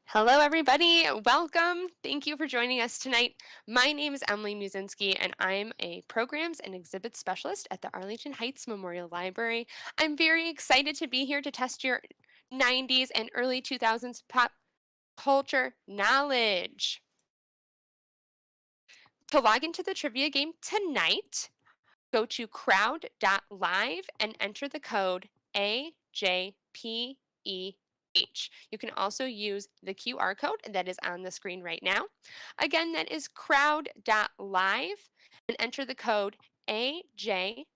Hello, everybody. Welcome. Thank you for joining us tonight. My name is Emily Musinski, and I'm a programs and exhibit specialist at the Arlington Heights Memorial Library. I'm very excited to be here to test your 90s and early 2000s pop culture knowledge. To log into the trivia game tonight, go to crowd.live and enter the code AJPEH. You can also use the QR code that is on the screen right now. Again, that is crowd.live and enter the code AJPEH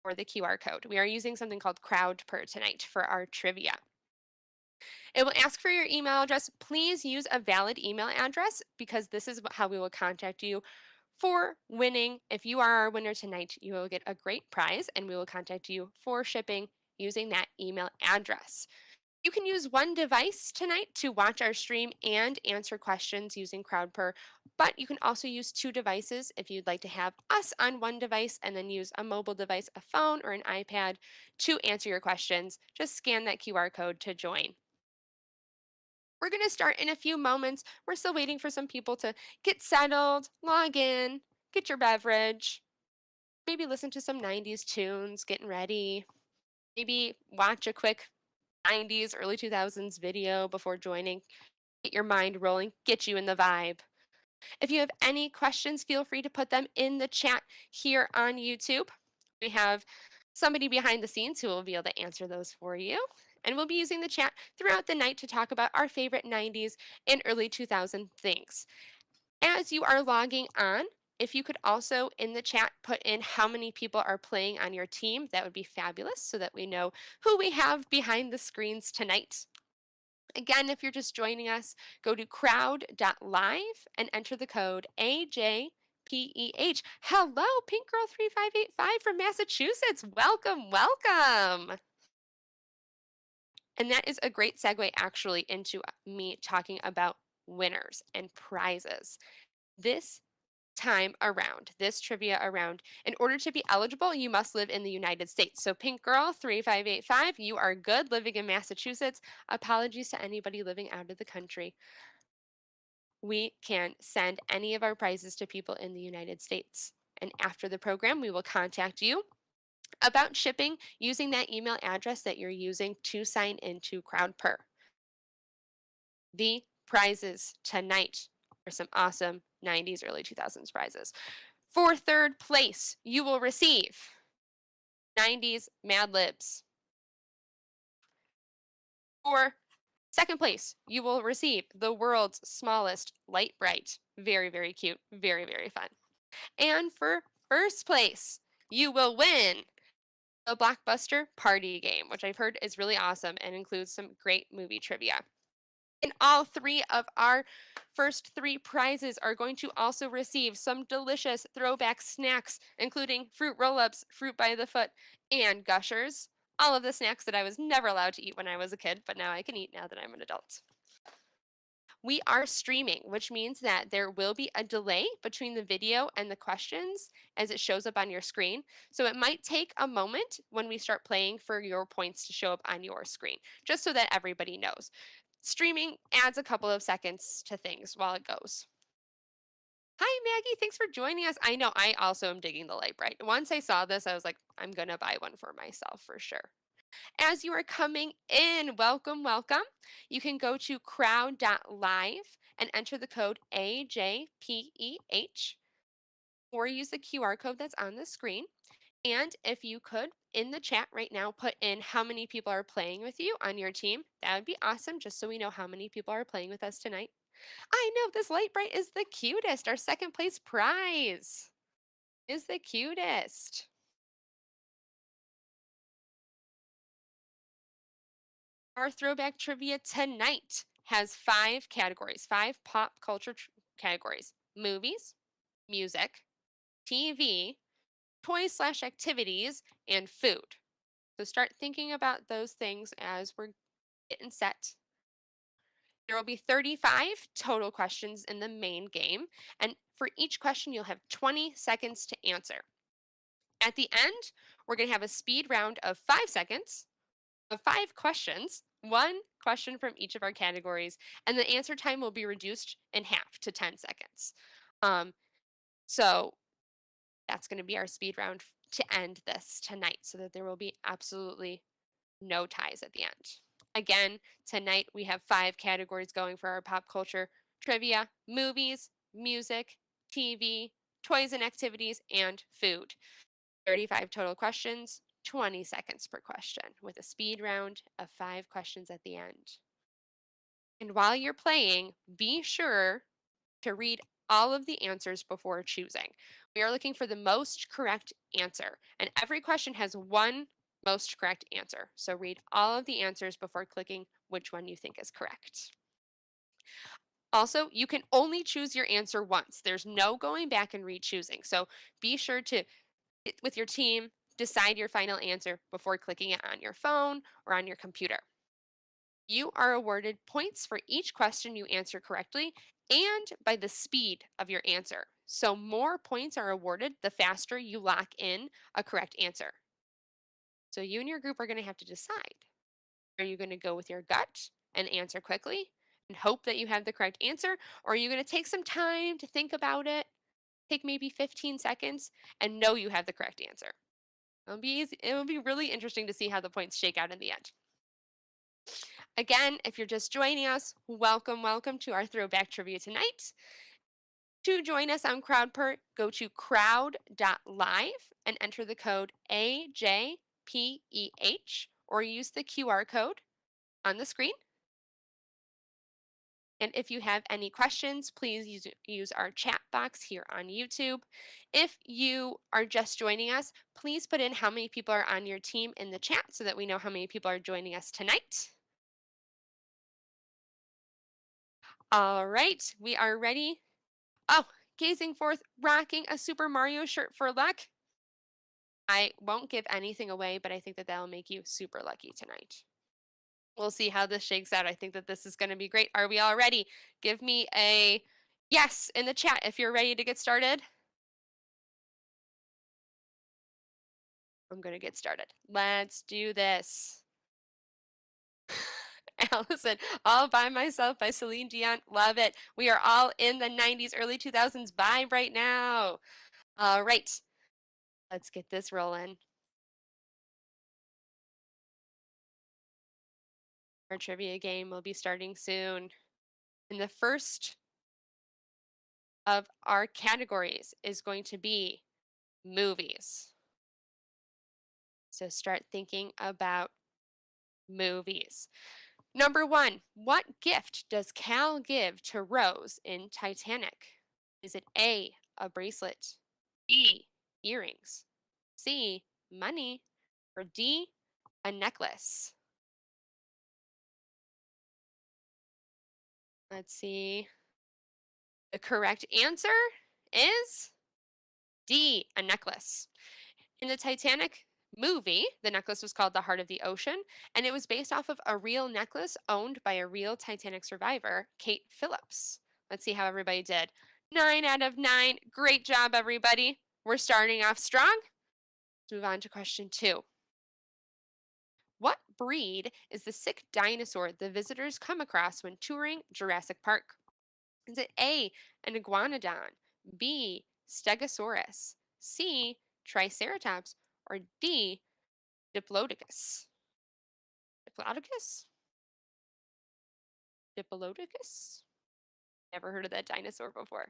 for the QR code. We are using something called CrowdPer tonight for our trivia. It will ask for your email address. Please use a valid email address because this is how we will contact you for winning. If you are our winner tonight, you will get a great prize and we will contact you for shipping using that email address. You can use one device tonight to watch our stream and answer questions using CrowdPer, but you can also use two devices if you'd like to have us on one device and then use a mobile device, a phone or an iPad to answer your questions. Just scan that QR code to join. We're going to start in a few moments. We're still waiting for some people to get settled, log in, get your beverage, maybe listen to some 90s tunes, getting ready, maybe watch a quick 90s, early 2000s video before joining. Get your mind rolling, get you in the vibe. If you have any questions, feel free to put them in the chat here on YouTube. We have somebody behind the scenes who will be able to answer those for you. And we'll be using the chat throughout the night to talk about our favorite 90s and early 2000 things. As you are logging on, if you could also in the chat put in how many people are playing on your team, that would be fabulous so that we know who we have behind the screens tonight. Again, if you're just joining us, go to crowd.live and enter the code AJPEH. Hello, Pink Girl 3585 from Massachusetts. Welcome, welcome. And that is a great segue actually into me talking about winners and prizes. This time around, this trivia around, in order to be eligible, you must live in the United States. So Pink Girl 3585, you are good living in Massachusetts. Apologies to anybody living out of the country. We can send any of our prizes to people in the United States. And after the program, we will contact you about shipping using that email address that you're using to sign into CrowdPer. The prizes tonight are some awesome 90s, early 2000s prizes. For third place, you will receive 90s Mad Libs. For second place, you will receive the world's smallest light bright. Very, very cute. Very, very fun. And for first place, you will win a Blockbuster party game, which I've heard is really awesome and includes some great movie trivia. And all three of our first three prizes are going to also receive some delicious throwback snacks, including fruit roll-ups, fruit by the foot, and gushers. All of the snacks that I was never allowed to eat when I was a kid, but now I can eat now that I'm an adult. We are streaming, which means that there will be a delay between the video and the questions as it shows up on your screen. So it might take a moment when we start playing for your points to show up on your screen, just so that everybody knows. Streaming adds a couple of seconds to things while it goes. Hi, Maggie. Thanks for joining us. I know I also am digging the light bright. Once I saw this, I was like, I'm going to buy one for myself for sure. As you are coming in, welcome, welcome. You can go to crowd.live and enter the code AJPEH or use the QR code that's on the screen. And if you could, in the chat right now, put in how many people are playing with you on your team. That would be awesome, just so we know how many people are playing with us tonight. I know this light bright is the cutest. Our second place prize is the cutest. Our throwback trivia tonight has 5 categories, 5 pop culture categories: movies, music, TV, toys/activities, and food. So start thinking about those things as we're getting set. There will be 35 total questions in the main game, and for each question, you'll have 20 seconds to answer. At the end, we're going to have a speed round of 5 seconds of 5 questions one question from each of our categories, and the answer time will be reduced in half to 10 seconds. So that's going to be our speed round to end this tonight so that there will be absolutely no ties at the end. Again, tonight we have 5 categories going for our pop culture trivia: movies, music, TV, toys and activities, and food. 35 total questions, 20 seconds per question, with a speed round of 5 questions at the end. And while you're playing, be sure to read all of the answers before choosing. We are looking for the most correct answer, and every question has one most correct answer. So read all of the answers before clicking which one you think is correct. Also, you can only choose your answer once. There's no going back and re-choosing. So be sure to, with your team, decide your final answer before clicking it on your phone or on your computer. You are awarded points for each question you answer correctly and by the speed of your answer. So more points are awarded the faster you lock in a correct answer. So you and your group are going to have to decide. Are you going to go with your gut and answer quickly and hope that you have the correct answer? Or are you going to take some time to think about it, take maybe 15 seconds, and know you have the correct answer? It'll be easy. It will be really interesting to see how the points shake out in the end. Again, if you're just joining us, welcome, welcome to our Throwback Trivia tonight. To join us on CrowdPert, go to crowd.live and enter the code AJPEH or use the QR code on the screen. And if you have any questions, please use our chat box here on YouTube. If you are just joining us, please put in how many people are on your team in the chat so that we know how many people are joining us tonight. All right, we are ready. Oh, gazing forth, rocking a Super Mario shirt for luck. I won't give anything away, but I think that that'll make you super lucky tonight. We'll see how this shakes out. I think that this is going to be great. Are we all ready? Give me a yes in the chat if you're ready to get started. I'm going to get started. Let's do this. Allison, All by Myself by Celine Dion. Love it. We are all in the 90s, early 2000s vibe right now. All right. Let's get this rolling. Our trivia game will be starting soon. And the first of our categories is going to be movies. So start thinking about movies. Number 1, what gift does Cal give to Rose in Titanic? Is it A, a bracelet, B, earrings, C, money, or D, a necklace? Let's see. The correct answer is D, a necklace. In the Titanic movie, the necklace was called the Heart of the Ocean, and it was based off of a real necklace owned by a real Titanic survivor, Kate Phillips. Let's see how everybody did. 9 out of 9. Great job, everybody. We're starting off strong. Let's move on to question 2. What breed is the sick dinosaur the visitors come across when touring Jurassic Park? Is it A, an iguanodon, B, stegosaurus, C, triceratops, or D, diplodocus? Diplodocus? Diplodocus? Never heard of that dinosaur before.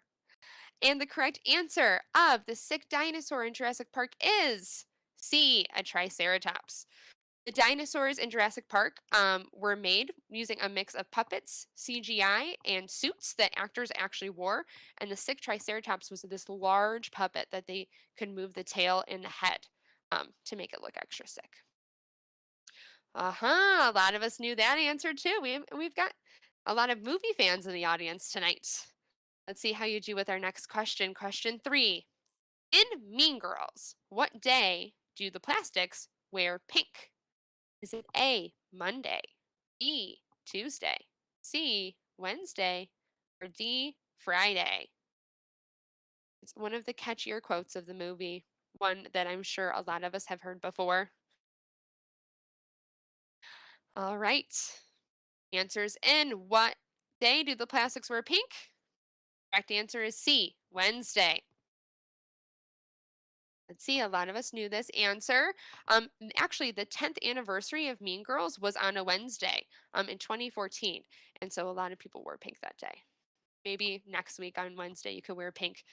And the correct answer of the sick dinosaur in Jurassic Park is C, a triceratops. The dinosaurs in Jurassic Park were made using a mix of puppets, CGI, and suits that actors actually wore. And the sick Triceratops was this large puppet that they could move the tail and the head to make it look extra sick. A lot of us knew that answer too. We've got a lot of movie fans in the audience tonight. Let's see how you do with our next question. Question 3. In Mean Girls, what day do the plastics wear pink? Is it A, Monday, B, Tuesday, C, Wednesday, or D, Friday? It's one of the catchier quotes of the movie, one that I'm sure a lot of us have heard before. All right. Answers in. What day do the plastics wear pink? Correct answer is C, Wednesday. Let's see, a lot of us knew this answer. Actually, the 10th anniversary of Mean Girls was on a Wednesday in 2014. And so a lot of people wore pink that day. Maybe next week on Wednesday, you could wear pink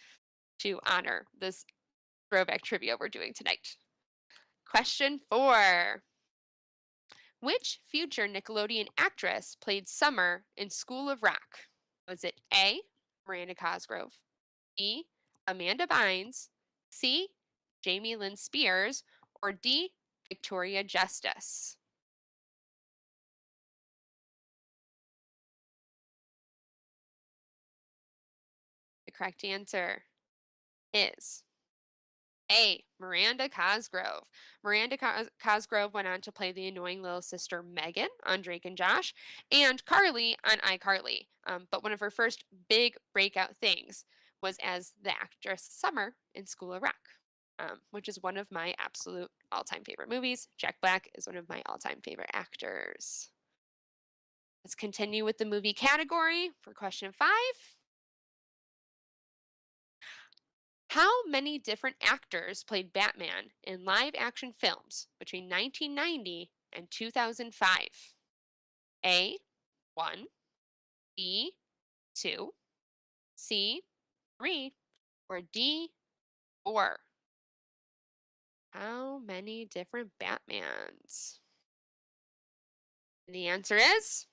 to honor this throwback trivia we're doing tonight. Question 4. Which future Nickelodeon actress played Summer in School of Rock? Was it A, Miranda Cosgrove, B, Amanda Bynes, C, Jamie Lynn Spears, or D, Victoria Justice? The correct answer is A, Miranda Cosgrove. Miranda Cosgrove went on to play the annoying little sister Megan on Drake and Josh and Carly on iCarly. But one of her first big breakout things was as the actress Summer in School of Rock, which is one of my absolute all time favorite movies. Jack Black is one of my all time favorite actors. Let's continue with the movie category for question 5. How many different actors played Batman in live action films between 1990 and 2005? A, 1, B, 2, C, 3, or D, 4? How many different Batmans? The answer is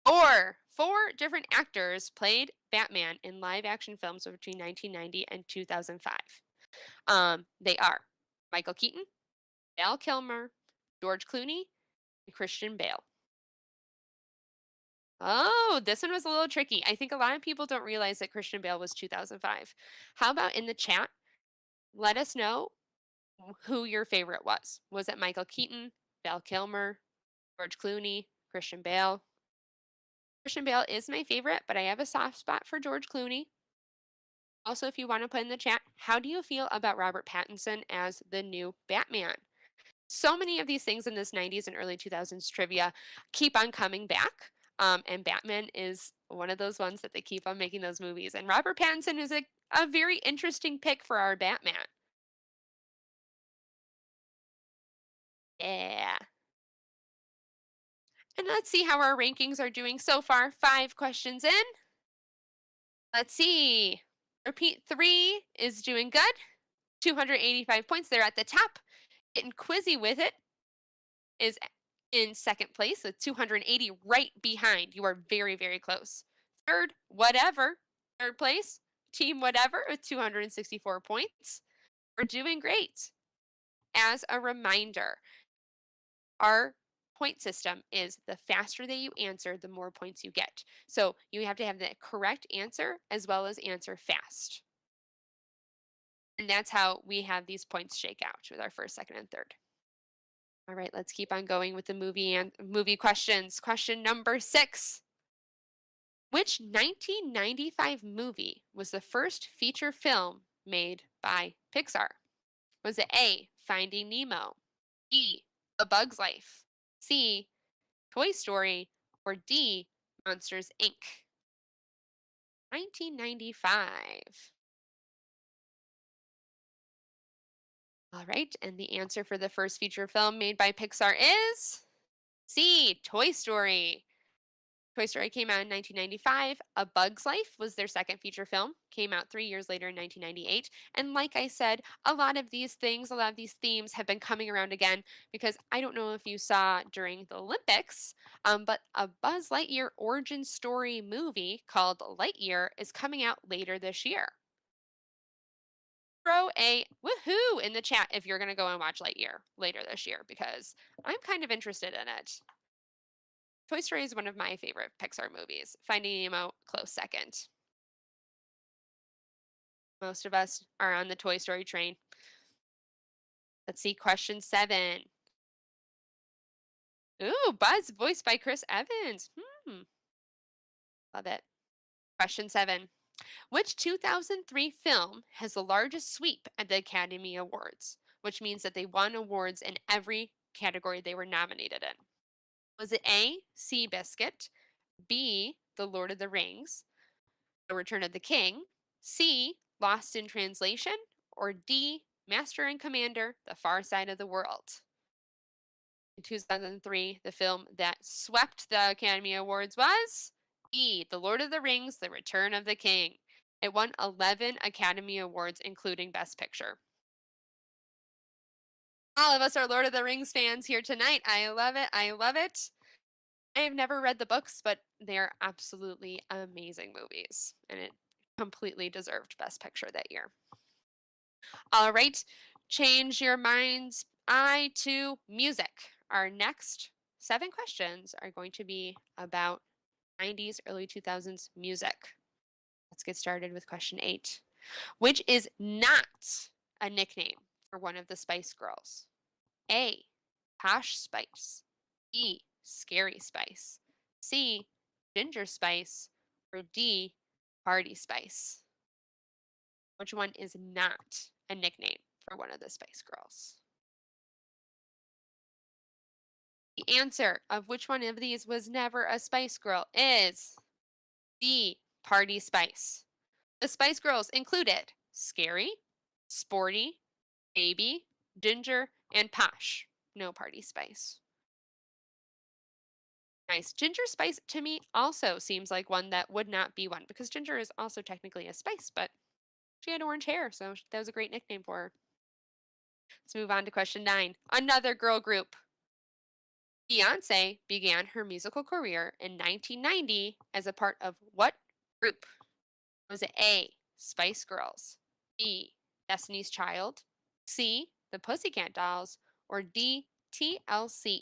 4. 4 different actors played Batman in live action films between 1990 and 2005. They are Michael Keaton, Val Kilmer, George Clooney, and Christian Bale. Oh, this one was a little tricky. I think a lot of people don't realize that Christian Bale was 2005. How about in the chat? Let us know who your favorite was. Was it Michael Keaton, Val Kilmer, George Clooney, Christian Bale? Christian Bale is my favorite, but I have a soft spot for George Clooney. Also, if you want to put in the chat, how do you feel about Robert Pattinson as the new Batman? So many of these things in this 90s and early 2000s trivia keep on coming back. And Batman is one of those ones that they keep on making those movies. And Robert Pattinson is a very interesting pick for our Batman. Yeah. And let's see how our rankings are doing so far. 5 questions in. Let's see. Repeat 3 is doing good. 285 points. They're at the top. Getting quizzy with it is in second place with 280 right behind. You are very, very close. Third, whatever. Third place, team whatever with 264 points. We're doing great. As a reminder, our point system is the faster that you answer, the more points you get. So you have to have the correct answer as well as answer fast. And that's how we have these points shake out with our first, second, and third. All right, let's keep on going with the movie questions. Question number 6. Which 1995 movie was the first feature film made by Pixar? Was it A, Finding Nemo, B, A Bug's Life, C, Toy Story, or D, Monsters, Inc.? 1995. All right, and the answer for the first feature film made by Pixar is C, Toy Story. Toy Story came out in 1995. A Bug's Life was their second feature film, came out 3 years later in 1998. And like I said, a lot of these things, a lot of these themes have been coming around again because I don't know if you saw during the Olympics, but a Buzz Lightyear origin story movie called Lightyear is coming out later this year. Throw a woohoo in the chat if you're going to go and watch Lightyear later this year because I'm kind of interested in it. Toy Story is one of my favorite Pixar movies. Finding Nemo, close second. Most of us are on the Toy Story train. Let's see, question 7. Ooh, Buzz, voiced by Chris Evans. Love it. Question 7. Which 2003 film has the largest sweep at the Academy Awards? Which means that they won awards in every category they were nominated in. Was it A, Seabiscuit, B, The Lord of the Rings, The Return of the King, C, Lost in Translation, or D, Master and Commander, The Far Side of the World? In 2003, the film that swept the Academy Awards was B, The Lord of the Rings, The Return of the King. It won 11 Academy Awards, including Best Picture. All of us are Lord of the Rings fans here tonight. I love it. I love it. I have never read the books, but they're absolutely amazing movies, and it completely deserved Best Picture that year. All right, change your mind's eye to music. Our next 7 questions are going to be about 90s, early 2000s music. Let's get started with question 8. Which is not a nickname for one of the Spice Girls? A, Posh Spice, B, Scary Spice, C, Ginger Spice, or D, Party Spice? Which one is not a nickname for one of the Spice Girls? The answer of which one of these was never a Spice Girl is D, Party Spice. The Spice Girls included Scary, Sporty, Baby, Ginger, and Posh. No Party Spice. Nice. Ginger Spice to me also seems like one that would not be one because ginger is also technically a spice, but she had orange hair, so that was a great nickname for her. Let's move on to question 9. Another girl group. Beyoncé began her musical career in 1990 as a part of what group? Was it A, Spice Girls, B, Destiny's Child, C, the Pussycat Dolls, or D, TLC?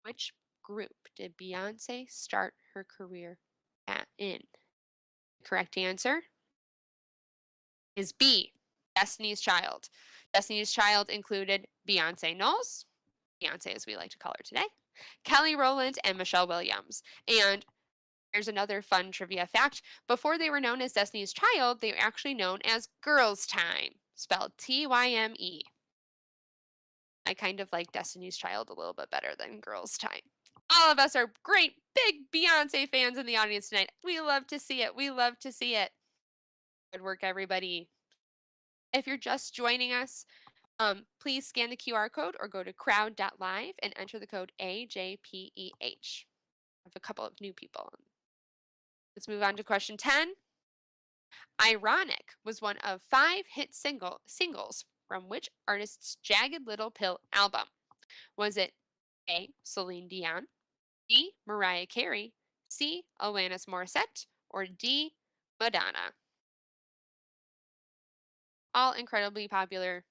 Which group did Beyoncé start her career in? The correct answer is B, Destiny's Child. Destiny's Child included Beyoncé Knowles, Beyoncé as we like to call her today, Kelly Rowland, and Michelle Williams. And here's another fun trivia fact. Before they were known as Destiny's Child, they were actually known as Girls' Time, spelled Tyme. I kind of like Destiny's Child a little bit better than Girls' Time. All of us are great, big Beyoncé fans in the audience tonight. We love to see it. We love to see it. Good work, everybody. If you're just joining us, please scan the QR code or go to crowd.live and enter the code AJPEH. I have a couple of new people. Let's move on to question 10. Ironic was one of 5 hit singles from which artist's Jagged Little Pill album? Was it A, Celine Dion, B, Mariah Carey, C, Alanis Morissette, or D, Madonna? All incredibly popular.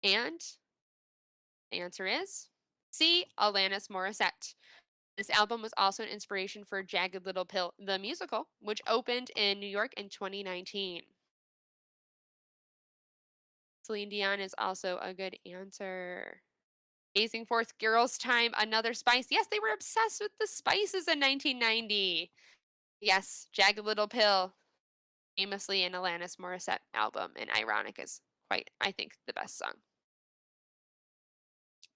And the answer is C, Alanis Morissette. This album was also an inspiration for Jagged Little Pill, the musical, which opened in New York in 2019. Celine Dion is also a good answer. Gazing Forth Girls' Time, Another Spice. Yes, they were obsessed with the spices in 1990. Yes, Jagged Little Pill, famously an Alanis Morissette album, and Ironic is quite, I think, the best song.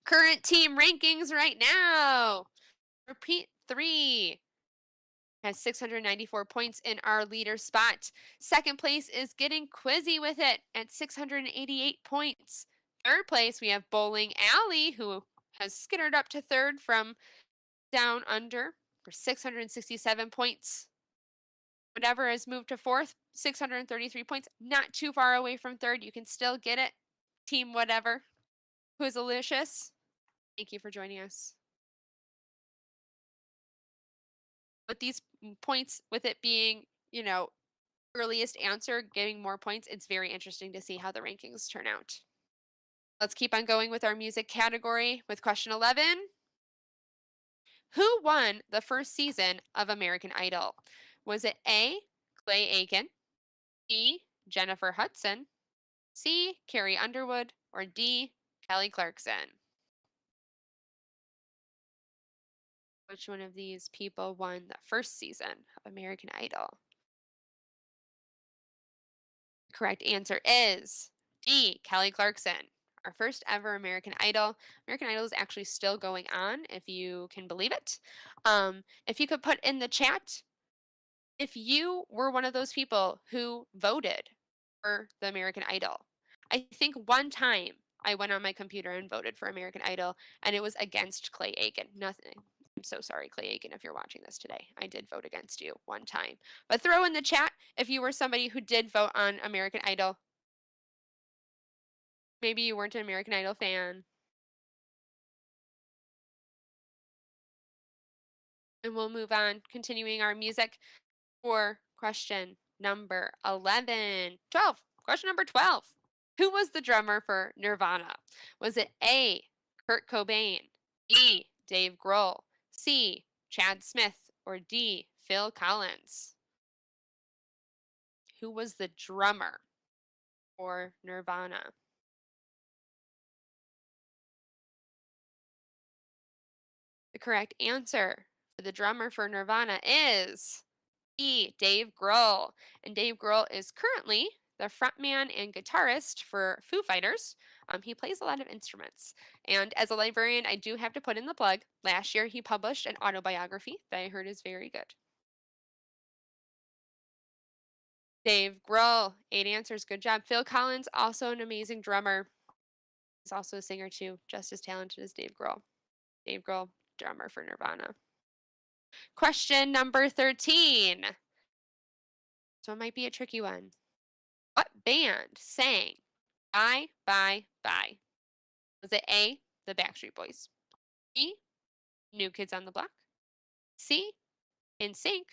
Current team rankings right now. Repeat 3 has 694 points in our leader spot. Second place is getting quizzy with it at 688 points. Third place, we have Bowling Alley, who has skittered up to third from down under for 667 points. Whatever has moved to fourth, 633 points. Not too far away from third. You can still get it. Team whatever. Who's Alicious? Thank you for joining us. With these points, with it being, earliest answer, getting more points, it's very interesting to see how the rankings turn out. Let's keep on going with our music category with question 11. Who won the first season of American Idol? Was it A, Clay Aiken, B, Jennifer Hudson, C, Carrie Underwood, or D, Kelly Clarkson? Which one of these people won the first season of American Idol? The correct answer is B. Kelly Clarkson, our first ever American Idol. American Idol is actually still going on, if you can believe it. If you could put in the chat if you were one of those people who voted for the American Idol. I think one time I went on my computer and voted for American Idol, and it was against Clay Aiken. Nothing. I'm so sorry, Clay Aiken, if you're watching this today. I did vote against you one time. But throw in the chat if you were somebody who did vote on American Idol. Maybe you weren't an American Idol fan. And we'll move on, continuing our music for question number 11. 12. Question number 12. Who was the drummer for Nirvana? Was it A. Kurt Cobain, B. Dave Grohl, C. Chad Smith, or D. Phil Collins? Who was the drummer for Nirvana? The correct answer for the drummer for Nirvana is B. Dave Grohl. And Dave Grohl is currently the frontman and guitarist for Foo Fighters. He plays a lot of instruments. And as a librarian, I do have to put in the plug. Last year, he published an autobiography that I heard is very good. Dave Grohl, 8 answers. Good job. Phil Collins, also an amazing drummer. He's also a singer too, just as talented as Dave Grohl. Dave Grohl, drummer for Nirvana. Question number 13. So it might be a tricky one. What band sang Bye, Bye, Bye? Was it A, the Backstreet Boys, B, New Kids on the Block, C, In Sync,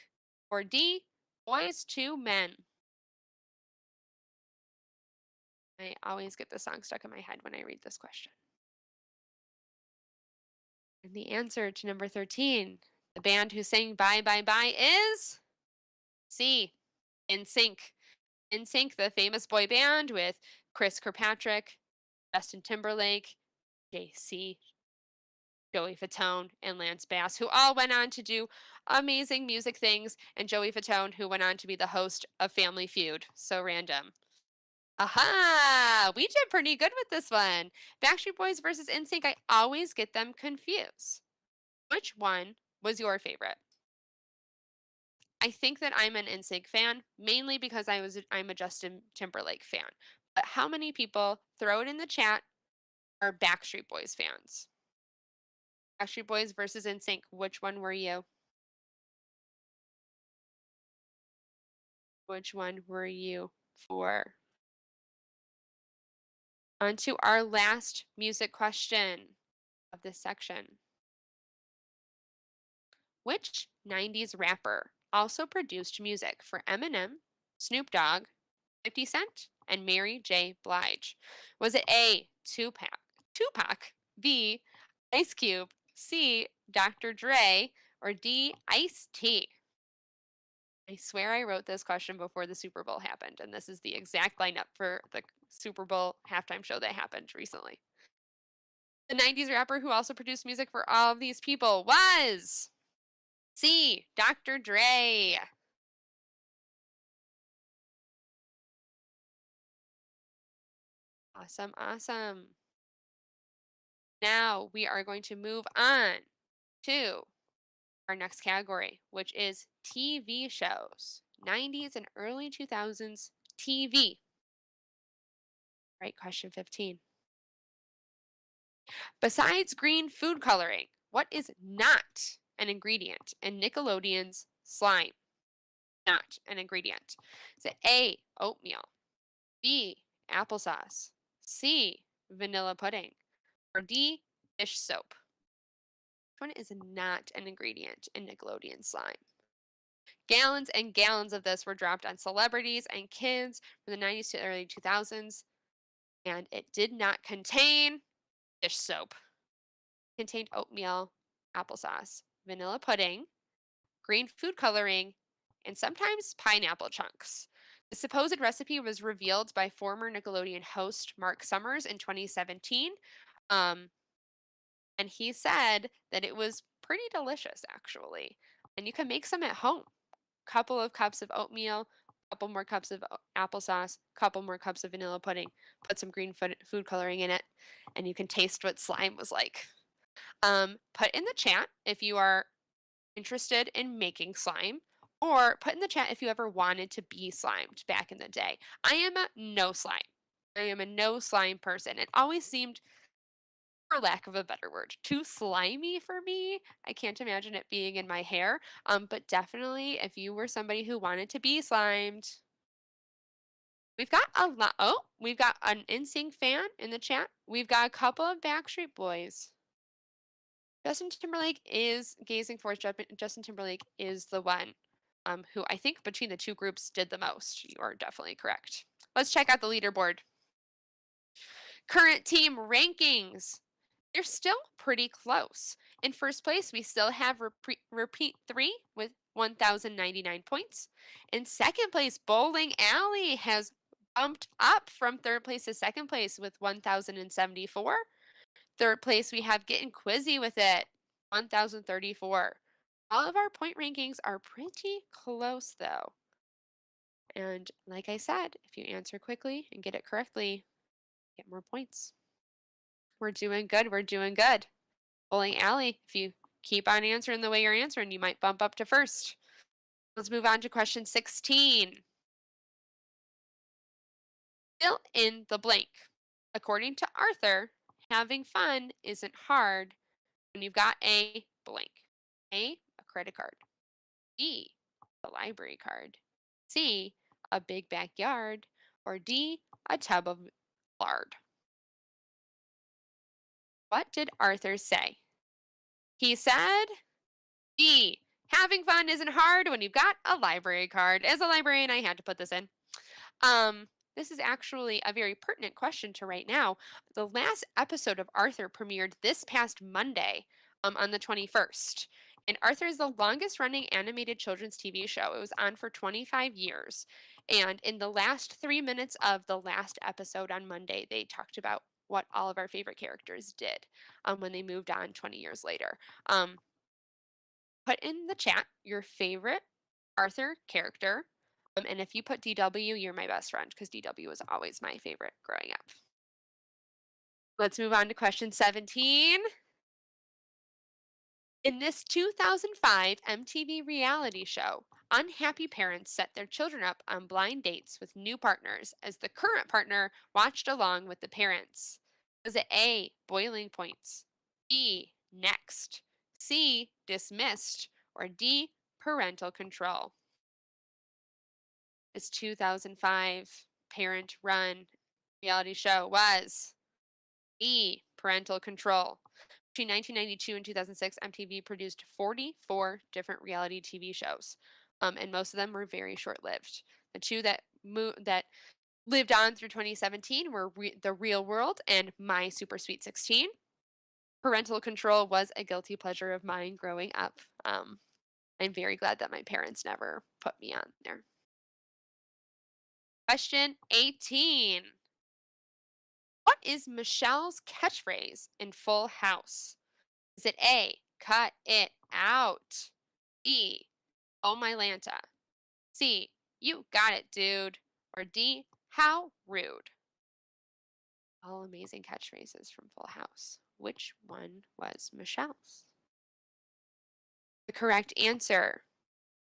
or D, Boys to Men? I always get the song stuck in my head when I read this question. And the answer to number 13, the band who sang Bye, Bye, Bye is C, In Sync. In Sync, the famous boy band with Chris Kirkpatrick, Justin Timberlake, JC, Joey Fatone, and Lance Bass, who all went on to do amazing music things, and Joey Fatone, who went on to be the host of Family Feud. So random. Aha! We did pretty good with this one. Backstreet Boys versus NSYNC, I always get them confused. Which one was your favorite? I think that I'm an NSYNC fan, mainly because I'm a Justin Timberlake fan. But how many people, throw it in the chat, are Backstreet Boys fans? Backstreet Boys versus NSYNC, which one were you? Which one were you for? On to our last music question of this section. Which 90s rapper also produced music for Eminem, Snoop Dogg, 50 Cent, and Mary J. Blige? Was it A, Tupac, B, Ice Cube, C, Dr. Dre, or D, Ice-T? I swear I wrote this question before the Super Bowl happened, and this is the exact lineup for the Super Bowl halftime show that happened recently. The 90s rapper who also produced music for all of these people was C, Dr. Dre. Awesome, awesome. Now we are going to move on to our next category, which is TV shows. 90s and early 2000s TV. Right, question 15. Besides green food coloring, what is not an ingredient in Nickelodeon's slime? Not an ingredient. Is it A, oatmeal, B, applesauce, C, vanilla pudding, or D, dish soap? Which one is not an ingredient in Nickelodeon slime? Gallons and gallons of this were dropped on celebrities and kids from the 90s to early 2000s, and it did not contain dish soap. It contained oatmeal, applesauce, vanilla pudding, green food coloring, and sometimes pineapple chunks. The supposed recipe was revealed by former Nickelodeon host Mark Summers in 2017. And he said that it was pretty delicious, actually. And you can make some at home. Couple of cups of oatmeal, couple more cups of applesauce, couple more cups of vanilla pudding, put some green food coloring in it, and you can taste what slime was like. Put in the chat if you are interested in making slime, or put in the chat if you ever wanted to be slimed back in the day. I am a no slime. I am a no slime person. It always seemed, for lack of a better word, too slimy for me. I can't imagine it being in my hair. But definitely, if you were somebody who wanted to be slimed, we've got a lot. Oh, we've got an NSYNC fan in the chat. We've got a couple of Backstreet Boys. Justin Timberlake is gazing for Justin Timberlake is the one who I think between the two groups did the most. You are definitely correct. Let's check out the leaderboard. Current team rankings. They're still pretty close. In first place, we still have Repeat 3 with 1,099 points. In second place, Bowling Alley has bumped up from third place to second place with 1,074. Third place, we have Getting Quizzy with it, 1,034. All of our point rankings are pretty close, though. And like I said, if you answer quickly and get it correctly, get more points. We're doing good. We're doing good. Bowling Alley, if you keep on answering the way you're answering, you might bump up to first. Let's move on to question 16. Fill in the blank. According to Arthur, having fun isn't hard when you've got a blank. A credit card. B, a library card. C, a big backyard. Or D, a tub of lard. What did Arthur say? He said D, having fun isn't hard when you've got a library card. As a librarian, I had to put this in. This is actually a very pertinent question to right now. The last episode of Arthur premiered this past Monday on the 21st. And Arthur is the longest running animated children's TV show. It was on for 25 years. And in the last 3 minutes of the last episode on Monday, they talked about what all of our favorite characters did when they moved on 20 years later. Put in the chat your favorite Arthur character. And if you put DW, you're my best friend because DW was always my favorite growing up. Let's move on to question 17. In this 2005 MTV reality show, unhappy parents set their children up on blind dates with new partners as the current partner watched along with the parents. Was it A, Boiling Points, B, Next, C, Dismissed, or D, Parental Control? This 2005 parent run reality show was E, Parental Control. Between 1992 and 2006, MTV produced 44 different reality TV shows, and most of them were very short-lived. The two that lived on through 2017 were The Real World and My Super Sweet 16. Parental Control was a guilty pleasure of mine growing up. I'm very glad that my parents never put me on there. Question 18. What is Michelle's catchphrase in Full House? Is it A, cut it out? B, oh my Lanta? C, you got it, dude? Or D, how rude? All amazing catchphrases from Full House. Which one was Michelle's? The correct answer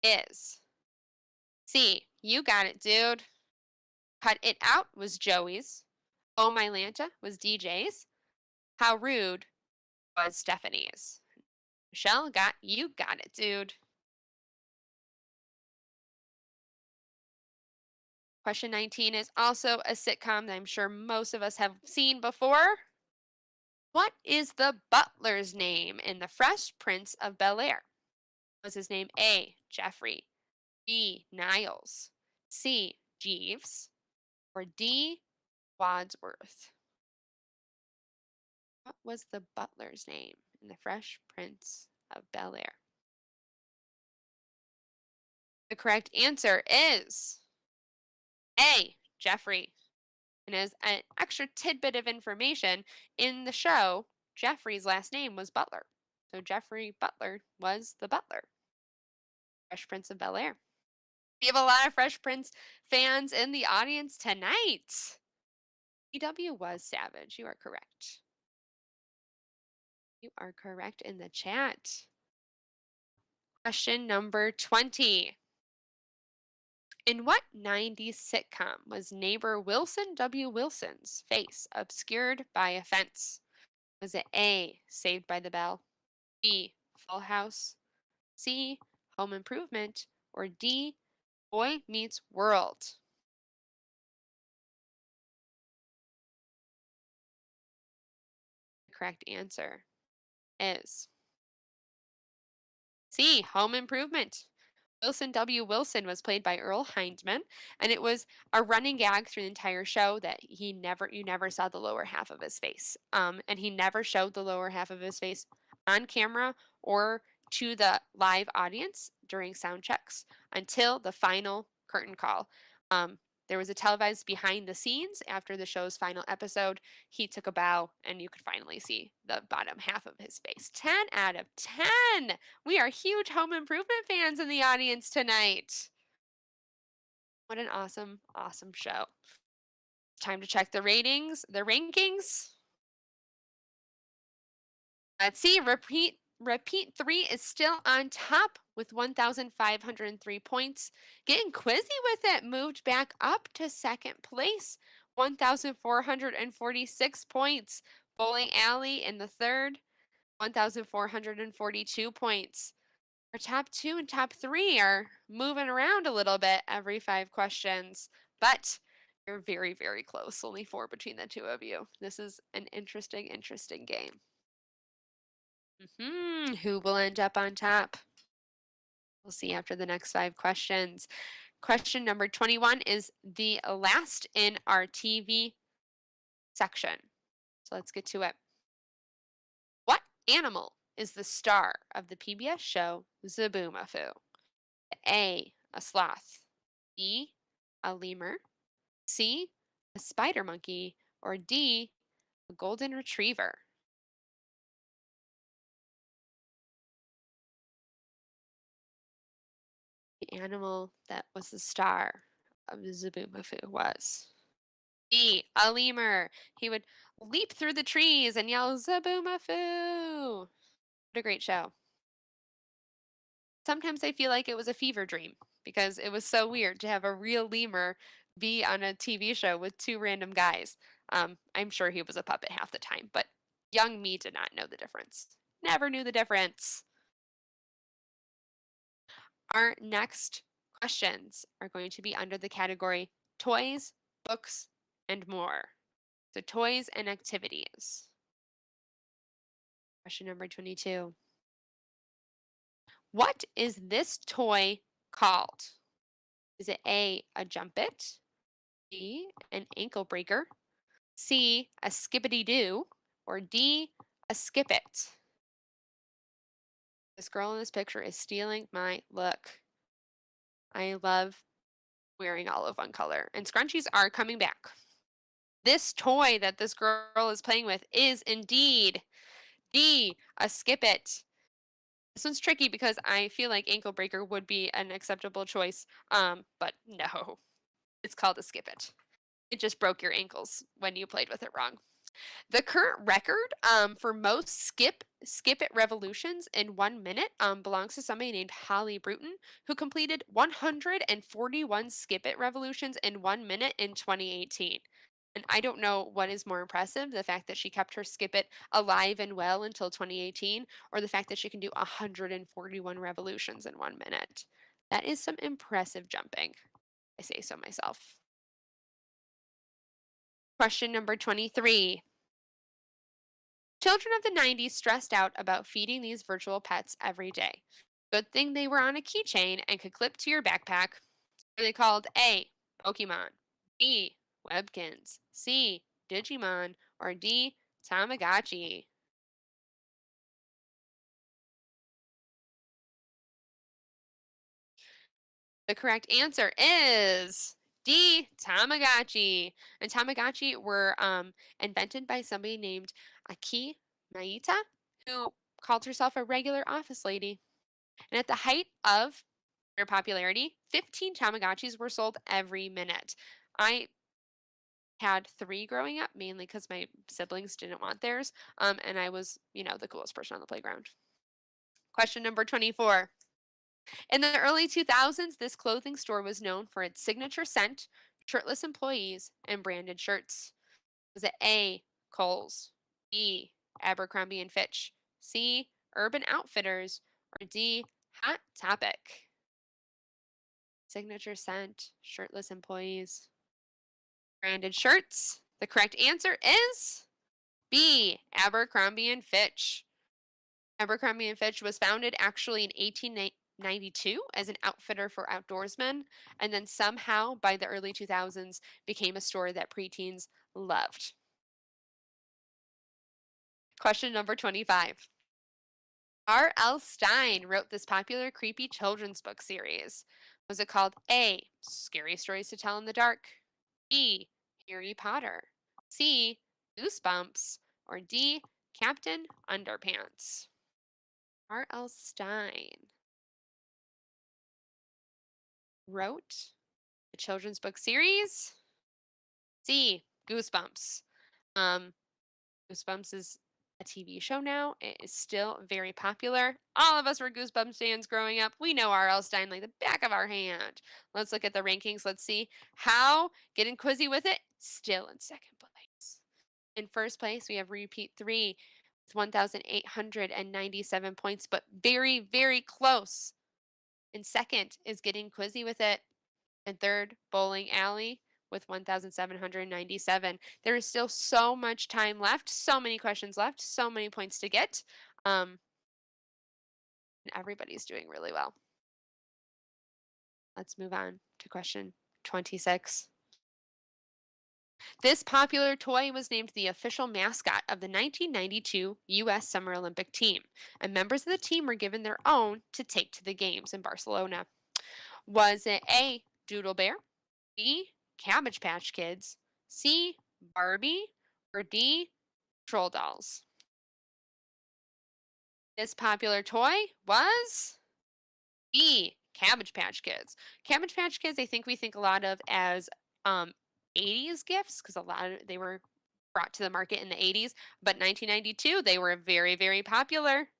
is C, you got it, dude. Cut it out was Joey's. Oh my Lanta was DJ's. How rude was Stephanie's. Michelle you got it, dude. Question 19 is also a sitcom that I'm sure most of us have seen before. What is the butler's name in The Fresh Prince of Bel-Air? Was his name A, Jeffrey, B, Niles, C, Jeeves, or D, Wadsworth? What was the butler's name in The Fresh Prince of Bel-Air? The correct answer is A, Jeffrey. And as an extra tidbit of information, in the show, Jeffrey's last name was Butler. So Jeffrey Butler was the butler. Fresh Prince of Bel-Air. We have a lot of Fresh Prince fans in the audience tonight. EW was savage. You are correct. You are correct in the chat. Question number 20. In what 90s sitcom was neighbor Wilson W. Wilson's face obscured by a fence? Was it A, Saved by the Bell, B, Full House, C, Home Improvement, or D, Boy Meets World? The correct answer is C, Home Improvement. Wilson W. Wilson was played by Earl Hindman, and it was a running gag through the entire show that you never saw the lower half of his face. And he never showed the lower half of his face on camera or to the live audience during sound checks until the final curtain call. Um, there was a televised behind the scenes after the show's final episode. He took a bow, and you could finally see the bottom half of his face. 10 out of 10. We are huge Home Improvement fans in the audience tonight. What an awesome, awesome show. Time to check the ratings, the rankings. Let's see, repeat 3 is still on top with 1,503 points. Getting quizzy with it, moved back up to second place, 1,446 points. Bowling Alley in the third, 1,442 points. Our top 2 and top 3 are moving around a little bit every 5 questions, but you're very, very close. Only 4 between the two of you. This is an interesting, interesting game. Who will end up on top? We'll see after the next 5 questions. Question number 21 is the last in our TV section. So let's get to it. What animal is the star of the PBS show Zaboomafoo? A sloth, B, a lemur, C, a spider monkey, or D, a golden retriever? The animal that was the star of Zaboomafoo was B, a lemur. He would leap through the trees and yell, Zaboomafoo! What a great show. Sometimes I feel like it was a fever dream because it was so weird to have a real lemur be on a TV show with 2 random guys. I'm sure he was a puppet half the time, but young me did not know the difference. Never knew the difference. Our next questions are going to be under the category toys, books, and more. So toys and activities. Question number 22. What is this toy called? Is it A, a jump it, B, an ankle breaker, C, a skippity doo, or D, a skip it? This girl in this picture is stealing my look. I love wearing olive one color, and scrunchies are coming back. This toy that this girl is playing with is indeed D, a skip it. This one's tricky because I feel like ankle breaker would be an acceptable choice, but no, it's called a skip it. It just broke your ankles when you played with it wrong. The current record for most skip it revolutions in 1 minute belongs to somebody named Holly Bruton, who completed 141 skip it revolutions in 1 minute in 2018. And I don't know what is more impressive, the fact that she kept her skip it alive and well until 2018, or the fact that she can do 141 revolutions in 1 minute. That is some impressive jumping. I say so myself. Question number 23. Children of the 90s stressed out about feeding these virtual pets every day. Good thing they were on a keychain and could clip to your backpack. Are they called A, Pokemon, B, Webkins, C, Digimon, or D, Tamagotchi? The correct answer is D, Tamagotchi. And Tamagotchi were invented by somebody named Aki Maita, who called herself a regular office lady. And at the height of Their popularity, 15 Tamagotchis were sold every minute. I had 3 growing up, mainly because my siblings didn't want theirs, and I was, the coolest person on the playground. Question number 24. In the early 2000s, this clothing store was known for its signature scent, shirtless employees, and branded shirts. Was it A, Kohl's, B, Abercrombie& and Fitch, C, Urban Outfitters, or D, Hot Topic? Signature scent, shirtless employees, branded shirts. The correct answer is B, Abercrombie& and Fitch. Abercrombie& and Fitch was founded actually in 1892 as an outfitter for outdoorsmen, and then somehow by the early 2000s became a store that preteens loved. Question number 25. R.L. Stine wrote this popular creepy children's book series. Was it called A, Scary Stories to Tell in the Dark, B, Harry Potter, C, Goosebumps, or D, Captain Underpants? R.L. Stine wrote the children's book series. C, Goosebumps. Um, Goosebumps is a TV show now. It is still very popular. All of us were Goosebumps fans growing up. We know R.L. Stine like the back of our hand. Let's look at the rankings. Let's see how getting quizzy with it. Still in second place. In first place, we have Repeat 3 with 1,897 points, but very, very close. In second is Getting Quizzy with It. And third, Bowling Alley with 1,797. There is still so much time left, so many questions left, so many points to get. And everybody's doing really well. Let's move on to question 26. This popular toy was named the official mascot of the 1992 U.S. Summer Olympic team, and members of the team were given their own to take to the games in Barcelona. Was it A, Doodle Bear, B, Cabbage Patch Kids, C, Barbie, or D, Troll Dolls? This popular toy was B, Cabbage Patch Kids. Cabbage Patch Kids, I think we think a lot of as 80s gifts because they were brought to the market in the 80s, but 1992 they were very, very popular.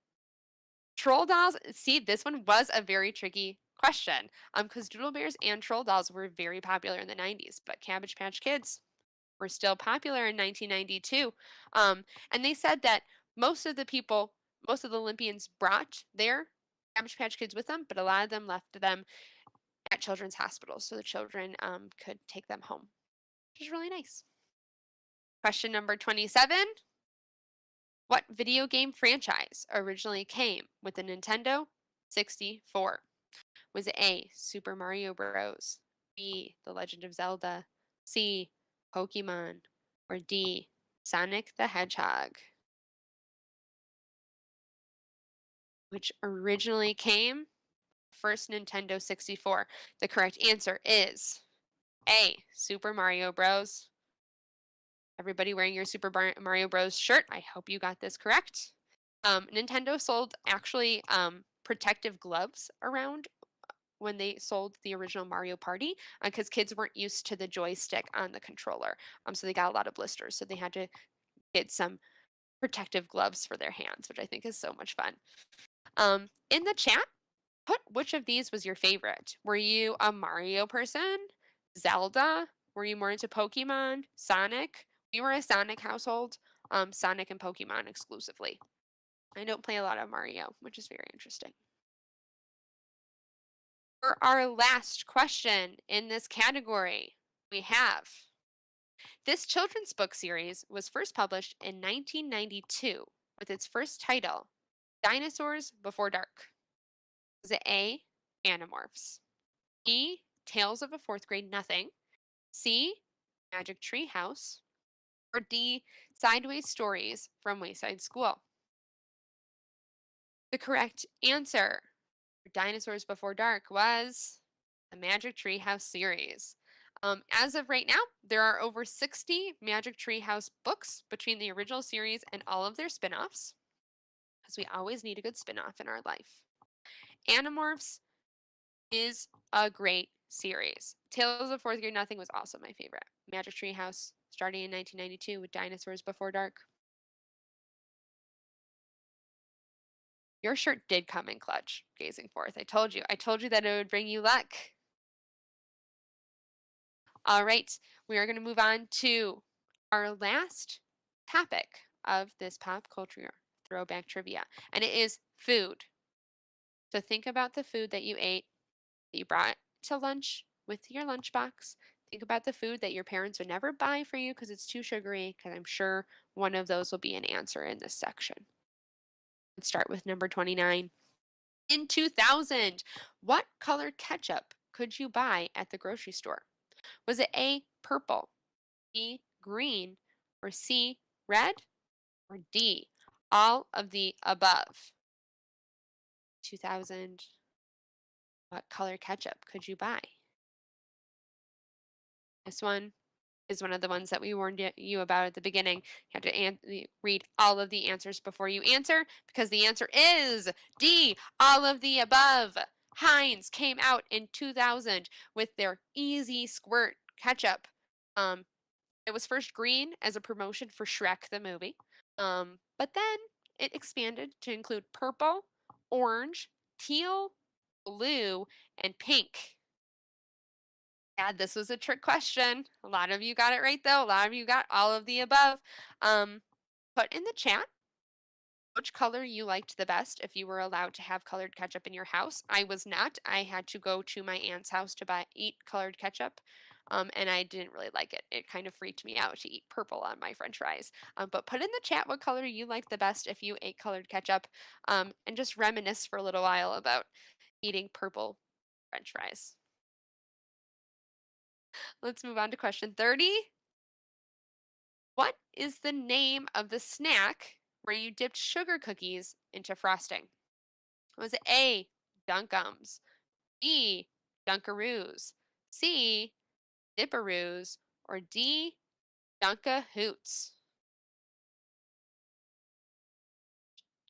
Troll Dolls, see, this one was a very tricky question because Doodle Bears and Troll Dolls were very popular in the 90s, but Cabbage Patch Kids were still popular in 1992. And they said that most of the Olympians brought their Cabbage Patch Kids with them, but a lot of them left them at children's hospitals so the children could take them home, which is really nice. Question number 27. What video game franchise originally came with the Nintendo 64? Was it A, Super Mario Bros., B, The Legend of Zelda, C, Pokemon, or D, Sonic the Hedgehog? Which originally came first Nintendo 64. The correct answer is A, Super Mario Bros. Everybody wearing your Super Mario Bros. Shirt, I hope you got this correct. Nintendo sold actually protective gloves around when they sold the original Mario Party because kids weren't used to the joystick on the controller. So they got a lot of blisters. So they had to get some protective gloves for their hands, which I think is so much fun. In the chat, put which of these was your favorite. Were you a Mario person? Zelda? Were you more into Pokemon? Sonic? We were a Sonic household. Sonic and Pokemon exclusively. I don't play a lot of Mario, which is very interesting. For our last question in this category, we have this children's book series was first published in 1992 with its first title, Dinosaurs Before Dark. Was it A, Animorphs, B, Tales of a Fourth Grade Nothing, C, Magic Tree House, or D, Sideways Stories from Wayside School? The correct answer for Dinosaurs Before Dark was the Magic Tree House series. As of right now, there are over 60 Magic Tree House books between the original series and all of their spin-offs, because we always need a good spin-off in our life. Animorphs is a great series. Tales of Fourth Grade Nothing was also my favorite. Magic Tree House, starting in 1992 with Dinosaurs Before Dark. Your shirt did come in clutch, Gazing Forth. I told you. I told you that it would bring you luck. All right, we are going to move on to our last topic of this pop culture throwback trivia, and it is food. So think about the food that you ate, that you brought to lunch with your lunchbox. Think about the food that your parents would never buy for you because it's too sugary, because I'm sure one of those will be an answer in this section. Let's start with number 29. In 2000, what color ketchup could you buy at the grocery store? Was it A, purple, B, green, or C, red, or D, all of the above? 2000, what color ketchup could you buy? This one is one of the ones that we warned you about at the beginning. You have to read all of the answers before you answer, because the answer is D, all of the above. Heinz came out in 2000 with their Easy Squirt ketchup. It was first green as a promotion for Shrek the movie, but then it expanded to include purple, orange, teal, blue, and pink. Yeah, this was a trick question. A lot of you got it right, though. A lot of you got all of the above. Put in the chat which color you liked the best if you were allowed to have colored ketchup in your house. I was not. I had to go to my aunt's house to eat colored ketchup, and I didn't really like it. It kind of freaked me out to eat purple on my french fries. But put in the chat what color you liked the best if you ate colored ketchup, and just reminisce for a little while about eating purple french fries. Let's move on to question 30. What is the name of the snack where you dipped sugar cookies into frosting? Was it A, Dunkums, B, Dunkaroos, C, Dipperoos, or D, Dunkahoots?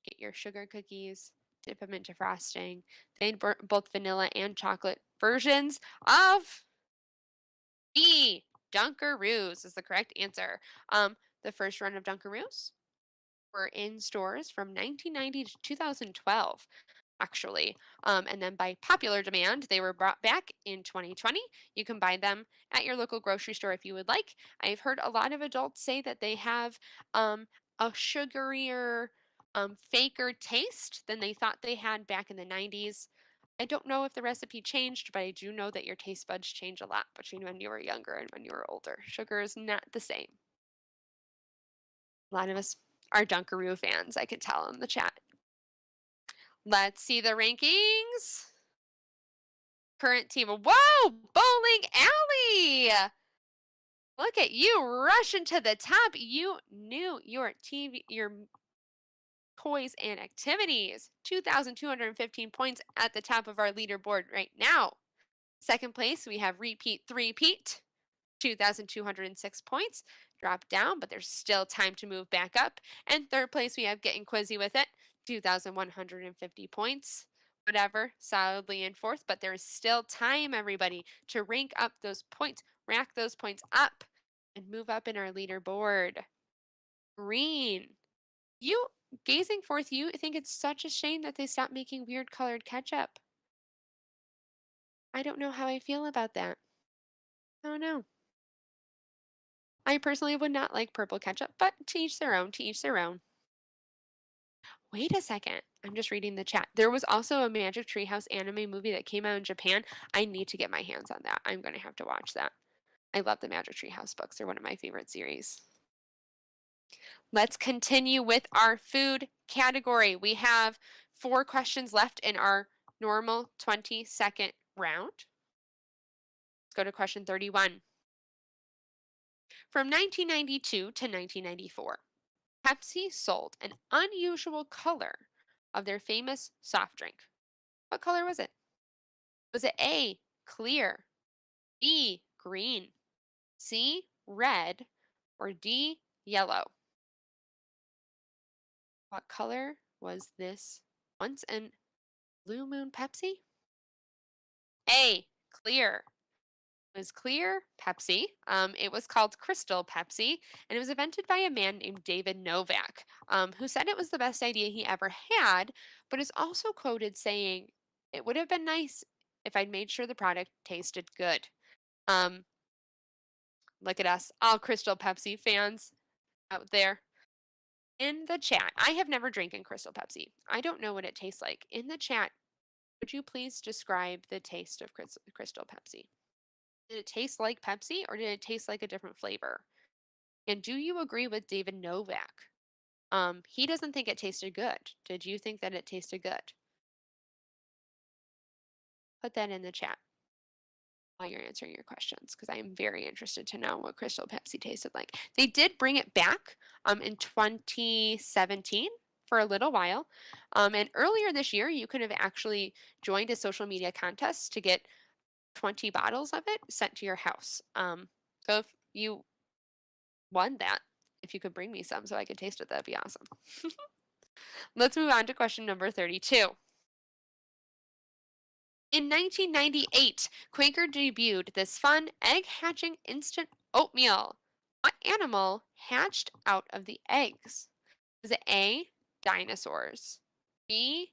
Get your sugar cookies, dip them into frosting. They both vanilla and chocolate versions of B, Dunkaroos is the correct answer. The first run of Dunkaroos were in stores from 1990 to 2012, actually. And then by popular demand, they were brought back in 2020. You can buy them at your local grocery store if you would like. I've heard a lot of adults say that they have a sugarier, faker taste than they thought they had back in the 90s. I don't know if the recipe changed, but I do know that your taste buds change a lot between when you were younger and when you were older. Sugar is not the same. A lot of us are Dunkaroo fans, I could tell in the chat. Let's see the rankings. Current team. Whoa! Bowling Alley! Look at you rushing to the top. You knew your your toys and activities. 2,215 points at the top of our leaderboard right now. Second place, we have Repeat Three-Peat. 2,206 points. Drop down, but there's still time to move back up. And third place, we have Getting Quizzy with It. 2,150 points. Whatever, solidly in fourth, but there is still time, everybody, to rank up those points, rack those points up, and move up in our leaderboard. Green. You, Gazing Forth, you think it's such a shame that they stopped making weird colored ketchup. I don't know how I feel about that. I don't know. I personally would not like purple ketchup, but to each their own, to each their own. Wait a second. I'm just reading the chat. There was also a Magic Treehouse anime movie that came out in Japan. I need to get my hands on that. I'm going to have to watch that. I love the Magic Treehouse books. They're one of my favorite series. Let's continue with our food category. We have 4 questions left in our normal 20-second round. Let's go to question 31. From 1992 to 1994, Pepsi sold an unusual color of their famous soft drink. What color was it? Was it A, clear, B, green, C, red, or D, yellow? What color was this once in Blue Moon Pepsi? A, clear. It was clear Pepsi. It was called Crystal Pepsi, and it was invented by a man named David Novak, who said it was the best idea he ever had, but is also quoted saying, "It would have been nice if I'd made sure the product tasted good." Um, Look at us, all Crystal Pepsi fans out there. In the chat, I have never drinking Crystal Pepsi. I don't know what it tastes like. In the chat, would you please describe the taste of Crystal Pepsi? Did it taste like Pepsi or did it taste like a different flavor? And do you agree with David Novak? He doesn't think it tasted good. Did you think that it tasted good? Put that in the chat while you're answering your questions because I am very interested to know what Crystal Pepsi tasted like. They did bring it back in 2017 for a little while. And earlier this year, you could have actually joined a social media contest to get 20 bottles of it sent to your house. So if you won that, if you could bring me some so I could taste it, that'd be awesome. Let's move on to question number 32. In 1998, Quaker debuted this fun egg hatching instant oatmeal. What animal hatched out of the eggs? Is it A, dinosaurs, B,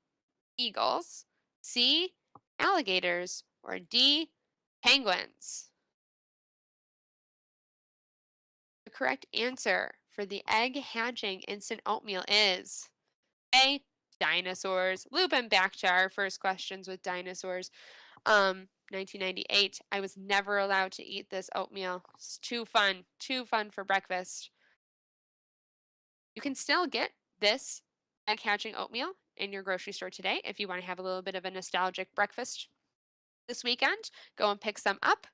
eagles, C, alligators, or D, penguins? The correct answer for the egg hatching instant oatmeal is A, dinosaurs. Looping back to our first questions with dinosaurs. 1998, I was never allowed to eat this oatmeal. It's too fun for breakfast. You can still get this egg hatching oatmeal in your grocery store today if you want to have a little bit of a nostalgic breakfast this weekend. Go and pick some up.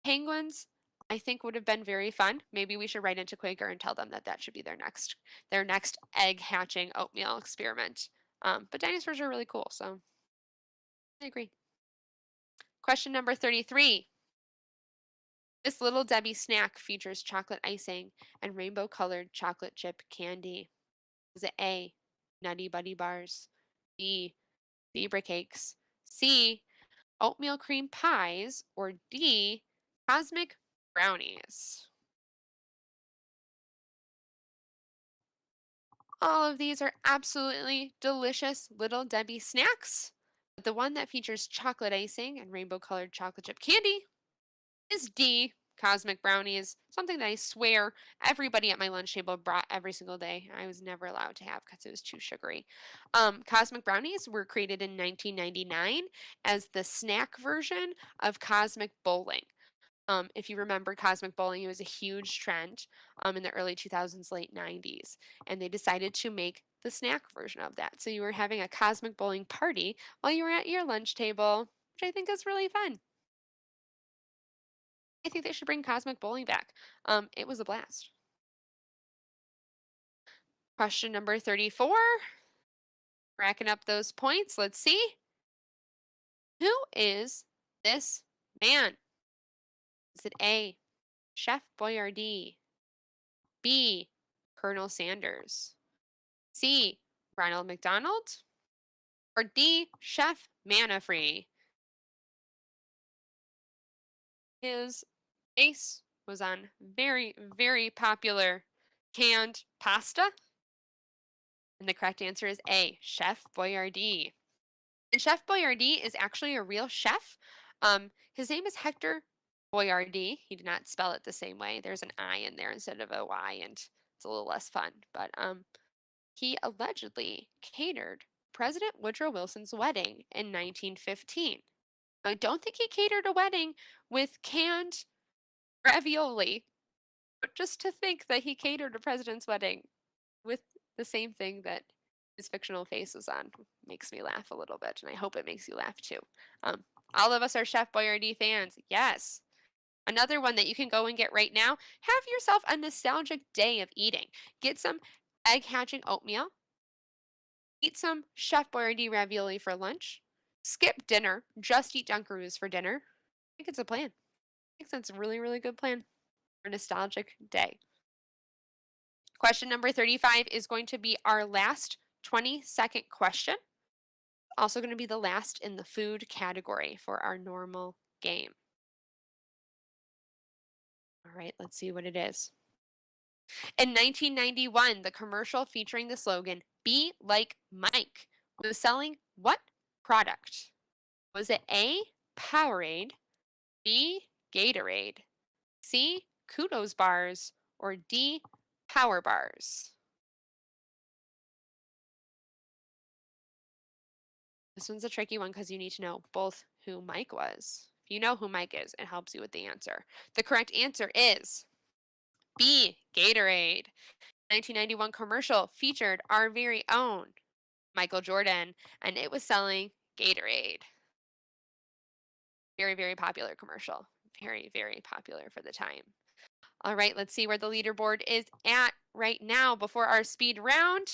Penguins, I think would have been very fun. Maybe we should write into Quaker and tell them that that should be their next egg hatching oatmeal experiment. But dinosaurs are really cool, so I agree. Question number 33. This Little Debbie snack features chocolate icing and rainbow colored chocolate chip candy. Is it A, Nutty Buddy bars, B, zebra cakes, C, oatmeal cream pies, or D, cosmic brownies? All of these are absolutely delicious Little Debbie snacks. But the one that features chocolate icing and rainbow colored chocolate chip candy is D, cosmic brownies, something that I swear everybody at my lunch table brought every single day. I was never allowed to have because it was too sugary. Cosmic brownies were created in 1999 as the snack version of cosmic bowling. If you remember cosmic bowling, it was a huge trend in the early 2000s, late 90s, and they decided to make the snack version of that. So you were having a cosmic bowling party while you were at your lunch table, which I think is really fun. I think they should bring cosmic bowling back. It was a blast. Question number 34. Racking up those points. Let's see. Who is this man? Is it A, Chef Boyardee, B, Colonel Sanders, C, Ronald McDonald, or D, Chef Manafree? His face was on very, very popular canned pasta. And the correct answer is A, Chef Boyardee. And Chef Boyardee is actually a real chef. His name is Hector Boyardee. He did not spell it the same way. There's an I in there instead of a Y, and it's a little less fun. But he allegedly catered President Woodrow Wilson's wedding in 1915. I don't think he catered a wedding with canned ravioli, but just to think that he catered a president's wedding with the same thing that his fictional face was on makes me laugh a little bit, and I hope it makes you laugh too. Um, all of us are Chef Boyardee fans. Yes. Another one that you can go and get right now. Have yourself a nostalgic day of eating. Get some egg hatching oatmeal. Eat some Chef Boyardee ravioli for lunch. Skip dinner. Just eat Dunkaroos for dinner. I think it's a plan. I think that's a really, really good plan for a nostalgic day. Question number 35 is going to be our last 20-second question. also going to be the last in the food category for our normal game. All right, let's see what it is. In 1991, the commercial featuring the slogan, Be Like Mike, was selling what product? Was it A, Powerade, B, Gatorade, C, Kudos bars, or D, Power bars? This one's a tricky one because you need to know both who Mike was. If you know who Mike is, it helps you with the answer. The correct answer is B, Gatorade. 1991 commercial featured our very own Michael Jordan, and it was selling Gatorade. Very, very popular commercial. Very, very popular for the time. All right, let's see where the leaderboard is at right now before our speed round.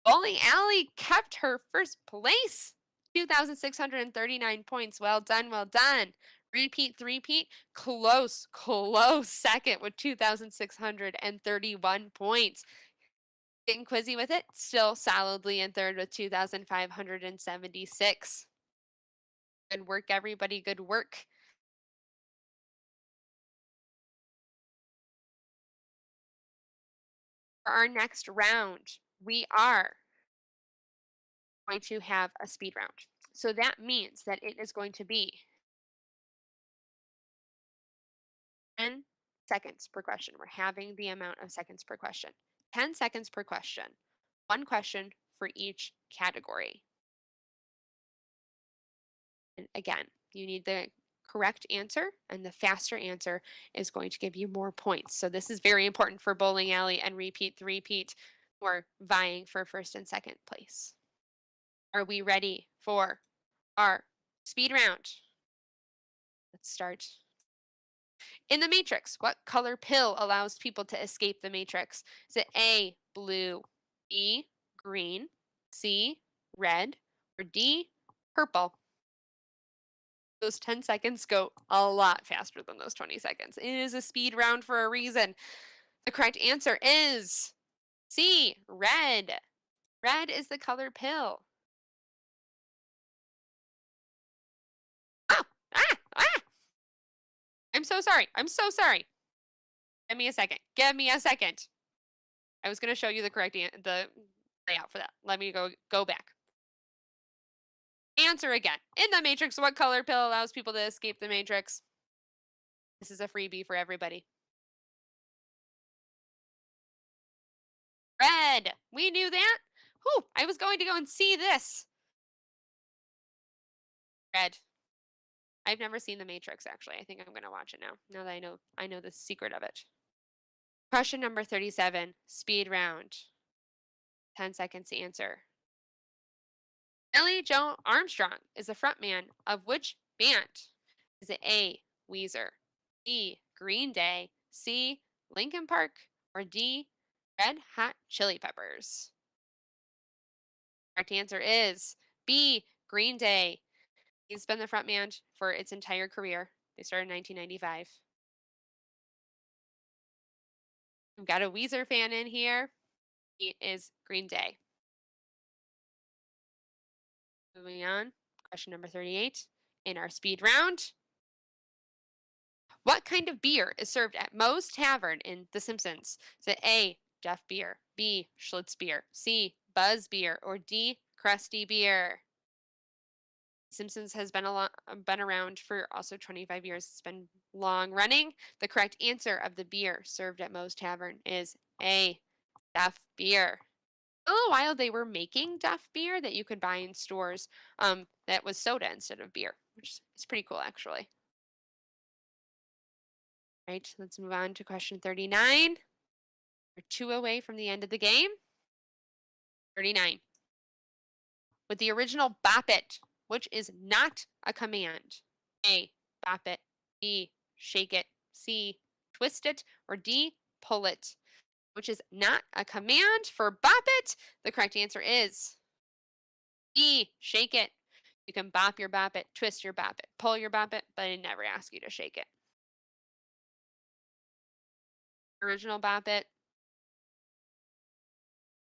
Bowling Alley kept her first place. 2,639 points. Well done, well done. Repeat, three-peat, close, close second with 2,631 points. Getting quizzy with it, still solidly in third with 2,576. Good work, everybody, good work. For our next round, we are going to have a speed round. So that means that it is going to be 10 seconds per question. We're having the amount of seconds per question. 10 seconds per question. One question for each category. And again, you need the correct answer, and the faster answer is going to give you more points. So this is very important for Bowling Alley and Repeat the Repeat, who are vying for first and second place. Are we ready for our speed round? Let's start. In the Matrix, what color pill allows people to escape the Matrix? Is it A, blue, B, green, C, red, or D, purple? Those 10 seconds go a lot faster than those 20 seconds. It is a speed round for a reason. The correct answer is C, red. Red is the color pill. Oh, ah! I'm so sorry. I'm so sorry. Give me a second. Give me a second. I was going to show you the correct the layout for that. Let me go back. Answer again. In the Matrix, what color pill allows people to escape the Matrix? This is a freebie for everybody. Red. We knew that. Whew, I was going to go and see this. Red. I've never seen The Matrix, actually. I think I'm going to watch it now that I know the secret of it. Question number 37, speed round. 10 seconds to answer. Billie Joe Armstrong is the frontman of which band? Is it A, Weezer, B, Green Day, C, Linkin Park, or D, Red Hot Chili Peppers? Correct answer is B, Green Day. He's been the frontman for its entire career. They started in 1995. We've got a Weezer fan in here. He is Green Day. Moving on, question number 38 in our speed round. What kind of beer is served at Moe's Tavern in The Simpsons? Is it A, Duff beer, B, Schlitz beer, C, Buzz beer, or D, Crusty beer? Simpsons has been around for also 25 years. It's been long running. The correct answer of the beer served at Moe's Tavern is A, Duff beer. For a little while they were making Duff beer that you could buy in stores that was soda instead of beer, which is pretty cool actually. Right, let's move on to question 39. We're 2 away from the end of the game. 39. With the original Bop It, which is not a command? A, bop it, B, shake it, C, twist it, or D, pull it, which is not a command for Bop It? The correct answer is B, shake it. You can bop your Bop It, twist your Bop It, pull your Bop It, but it never asks you to shake it. Original Bop It.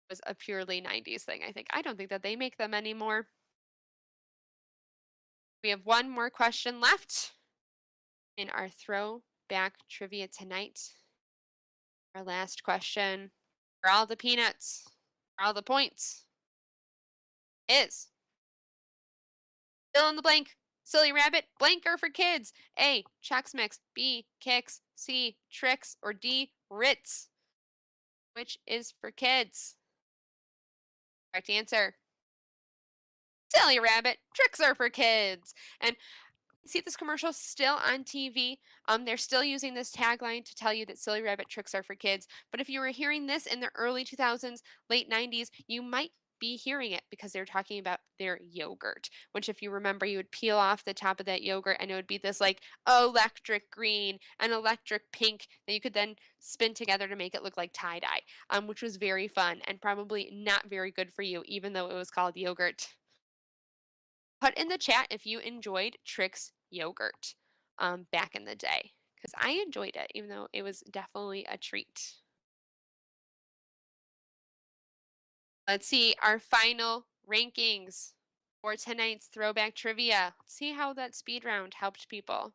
was a purely 90s thing, I think. I don't think that they make them anymore. We have one more question left in our throwback trivia tonight. Our last question for all the peanuts, for all the points, is fill in the blank. Silly rabbit, blanker for kids. A. Chex Mix. B. Kicks. C. Tricks. Or D. Ritz. Which is for kids? Correct answer. Silly rabbit, tricks are for kids. And see this commercial still on TV. They're still using this tagline to tell you that silly rabbit tricks are for kids. But if you were hearing this in the early 2000s, late 90s, you might be hearing it because they're talking about their yogurt, which if you remember, you would peel off the top of that yogurt and it would be this like electric green and electric pink that you could then spin together to make it look like tie-dye, which was very fun and probably not very good for you, even though it was called yogurt. Put in the chat if you enjoyed Trix yogurt back in the day, because I enjoyed it, even though it was definitely a treat. Let's see our final rankings for tonight's throwback trivia. Let's see how that speed round helped people.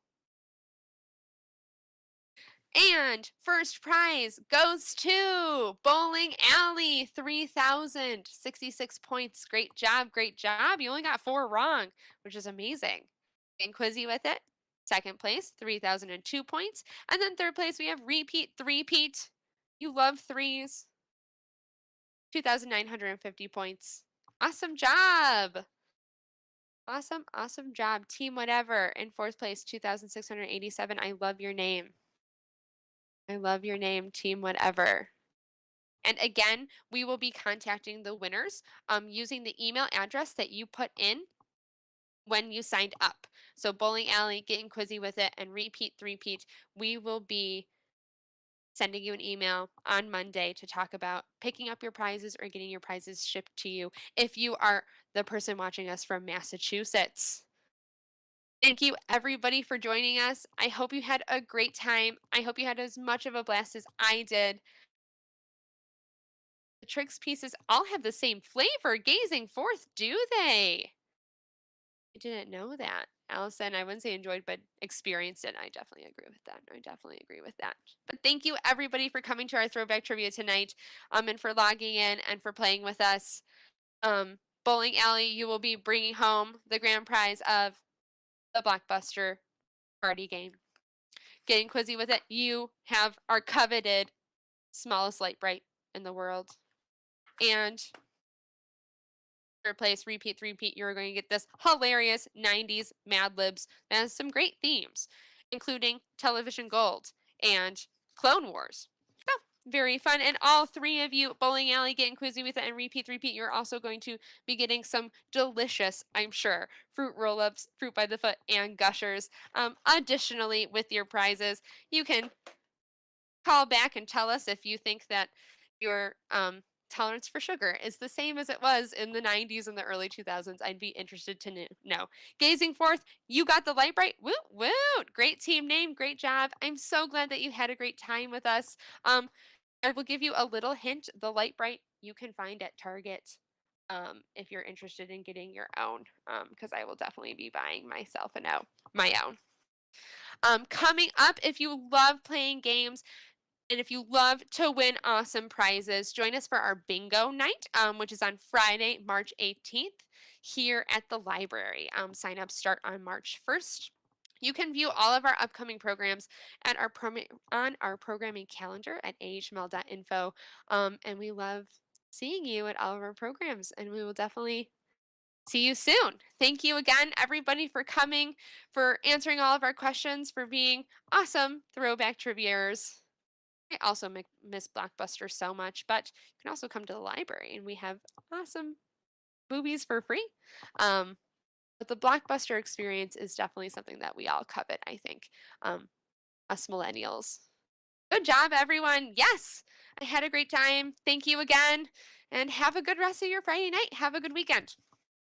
And first prize goes to Bowling Alley, 3,066 points. Great job, great job. You only got 4 wrong, which is amazing. And Quizzy with it. Second place, 3,002 points. And then third place, we have Repeat Threepeat. You love threes. 2,950 points. Awesome job. Awesome, awesome job. Team Whatever in fourth place, 2,687. I love your name. I love your name, Team Whatever. And again, we will be contacting the winners using the email address that you put in when you signed up. So Bowling Alley, Getting Quizzy with It, and Repeat Threepeat, we will be sending you an email on Monday to talk about picking up your prizes or getting your prizes shipped to you if you are the person watching us from Massachusetts. Thank you everybody for joining us. I hope you had a great time. I hope you had as much of a blast as I did. The Tricks pieces all have the same flavor. Gazing forth, do they? I didn't know that. Allison, I wouldn't say enjoyed, but experienced it. I definitely agree with that. I definitely agree with that. But thank you everybody for coming to our throwback trivia tonight, and for logging in and for playing with us. Bowling Alley, you will be bringing home the grand prize of the Blockbuster party game. Getting Quizzy with It, you have our coveted smallest light bright in the world. And third place, Repeat Threepeat, you're going to get this hilarious 90s Mad Libs that has some great themes, including Television Gold and Clone Wars. Oh, very fun. And all three of you, Bowling Alley, Getting Quizzy with It, and Repeat Threepeat, you're also going to be getting some delicious, I'm sure, fruit roll-ups, fruit by the foot, and gushers. Additionally, with your prizes, you can call back and tell us if you think that your tolerance for sugar is the same as it was in the 90s and the early 2000s. I'd be interested to know. Gazing Forth, you got the light bright. Woot woot. Great team name. Great job. I'm so glad that you had a great time with us. I will give you a little hint. The light bright you can find at Target if you're interested in getting your own, because I will definitely be buying myself my own. Coming up, if you love playing games, and if you love to win awesome prizes, join us for our bingo night, which is on Friday, March 18th, here at the library. Sign-ups start on March 1st. You can view all of our upcoming programs at on our programming calendar at ahml.info. And we love seeing you at all of our programs, and we will definitely see you soon. Thank you again, everybody, for coming, for answering all of our questions, for being awesome throwback triviaers. I also miss Blockbuster so much, but you can also come to the library and we have awesome movies for free. But the Blockbuster experience is definitely something that we all covet, I think, us millennials. Good job, everyone. Yes, I had a great time. Thank you again, and have a good rest of your Friday night. Have a good weekend.